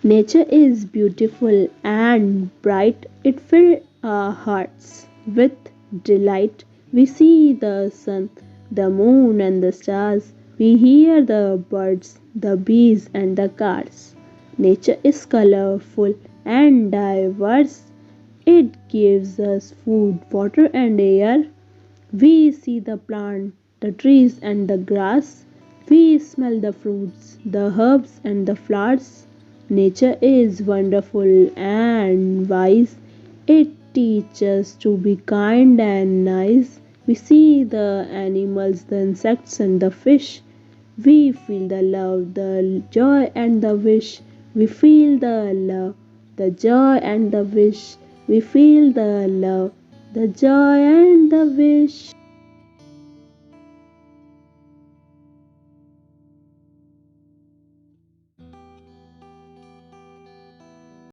Nature is beautiful and bright. It fills our hearts with delight. We see the sun, the moon, and the stars. We hear the birds, the bees, and the cars. Nature is colorful and diverse. It gives us food, water, and air. We see the plant, the trees, and the grass. We smell the fruits, the herbs, and the flowers. Nature is wonderful and wise. It teaches to be kind and nice. We see the animals, the insects, and the fish. We feel the love, the joy, and the wish. We feel the love, the joy, and the wish. We feel the love, the joy, and the wish.